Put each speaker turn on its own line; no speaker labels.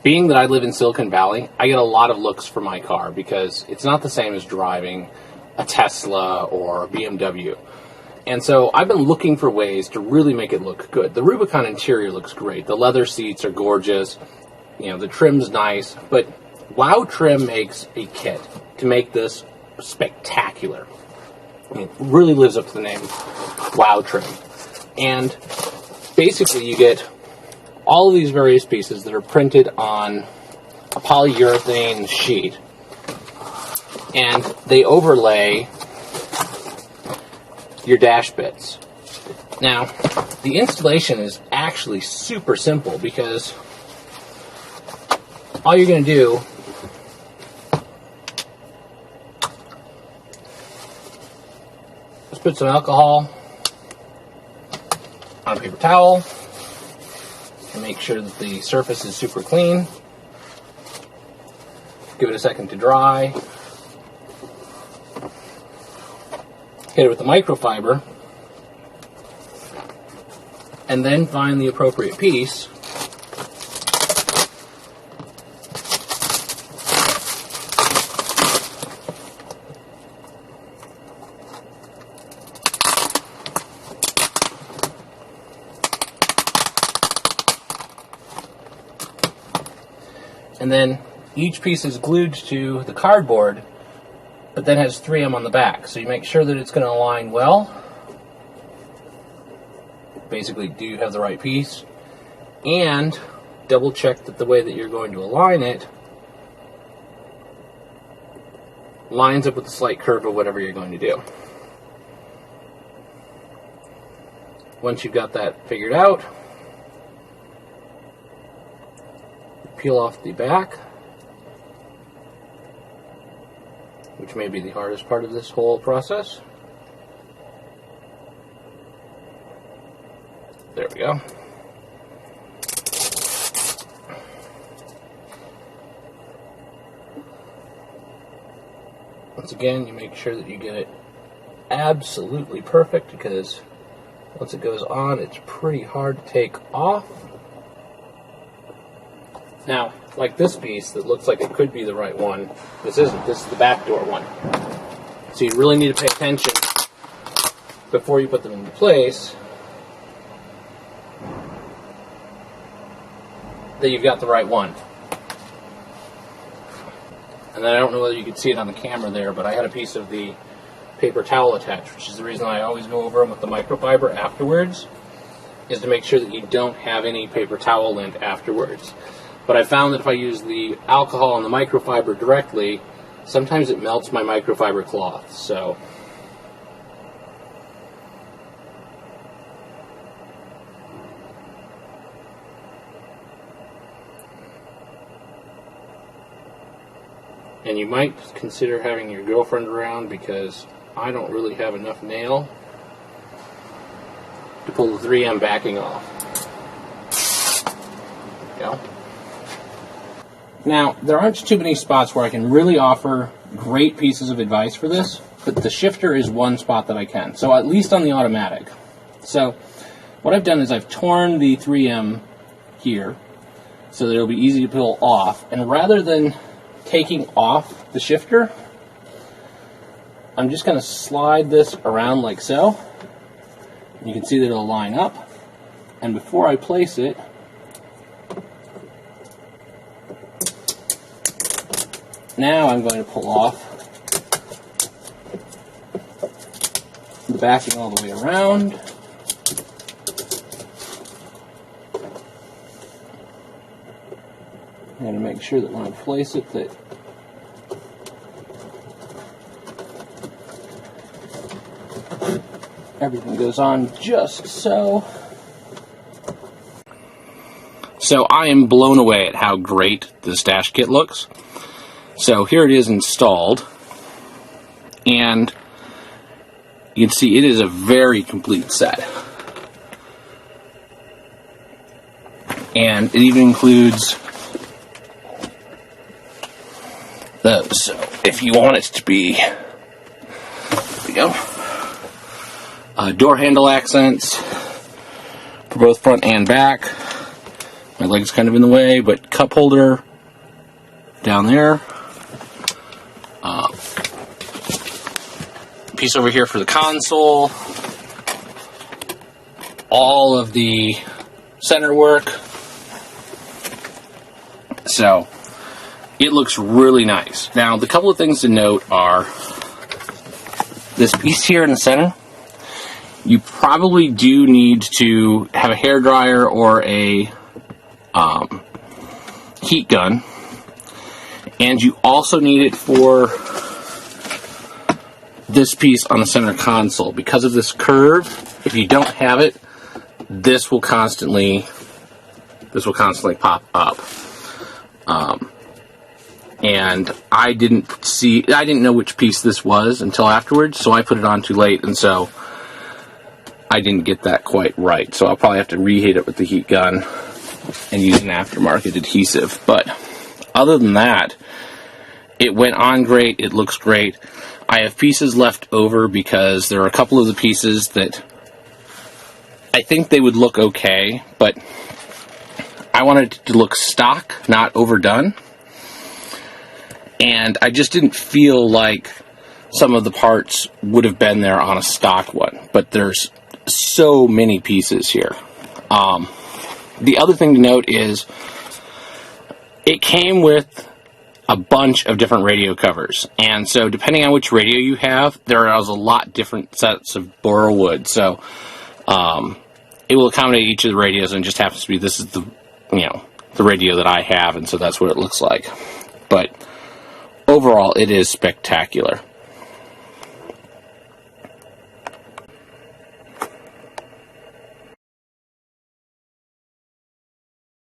Being that I live in Silicon Valley, I get a lot of looks for my car because it's not the same as driving a Tesla or a BMW. And so I've been looking for ways to really make it look good. The Rubicon interior looks great. The leather seats are gorgeous. You know, the trim's nice. But Wow Trim makes a kit to make this spectacular. It really lives up to the name Wow Trim. And basically you get all of these various pieces that are printed on a polyurethane sheet. And they overlay your dash bits. Now, the installation is actually super simple because all you're going to do is put some alcohol on a paper towel and make sure that the surface is super clean. Give it a second to dry. Hit it with the microfiber, and then find the appropriate piece. And then each piece is glued to the cardboard, but then has 3M on the back. So you make sure that it's going to align well. Basically, do you have the right piece? And double check that the way that you're going to align it lines up with the slight curve of whatever you're going to do. Once you've got that figured out, peel off the back, which may be the hardest part of this whole process. There we go. Once again, you make sure that you get it absolutely perfect because once it goes on, it's pretty hard to take off. Now, like this piece that looks like it could be the right one, this isn't. This is the back door one. So you really need to pay attention before you put them into place that you've got the right one. And then I don't know whether you could see it on the camera there, but I had a piece of the paper towel attached, which is the reason I always go over them with the microfiber afterwards, is to make sure that you don't have any paper towel lint afterwards. But I found that if I use the alcohol on the microfiber directly, sometimes it melts my microfiber cloth. So and you might consider having your girlfriend around because I don't really have enough nail to pull the 3M backing off. There we go. Now, there aren't too many spots where I can really offer great pieces of advice for this, but the shifter is one spot that I can. So at least on the automatic. So what I've done is I've torn the 3M here so that it'll be easy to pull off. And rather than taking off the shifter, I'm just going to slide this around like so. You can see that it'll line up. And before I place it, now I'm going to pull off the backing all the way around. I'm going to make sure that when I place it that everything goes on just so. So I am blown away at how great this dash kit looks. So here it is installed, and you can see it is a very complete set. And it even includes those. So if you want it to be, there we go, door handle accents for both front and back, My leg's kind of in the way, but cup holder down there. Piece over here for the console. All of the center work. So it looks really nice. Now, the couple of things to note are this piece here in the center. You probably do need to have a hairdryer or a heat gun, and you also need it for this piece on the center console. Because of this curve, if you don't have it, this will constantly pop up. And I didn't know which piece this was until afterwards, so I put it on too late, and so I didn't get that quite right. So I'll probably have to reheat it with the heat gun and use an aftermarket adhesive. But other than that, it went on great. It looks great. I have pieces left over because there are a couple of the pieces that I think they would look okay, but I wanted it to look stock, not overdone. And I just didn't feel like some of the parts would have been there on a stock one. But there's so many pieces here. The other thing to note is it came with a bunch of different radio covers. And so depending on which radio you have, there is a lot different sets of Burlwood. So it will accommodate each of the radios, and just happens to be this is the radio that I have, and so that's what it looks like. But overall, it is spectacular.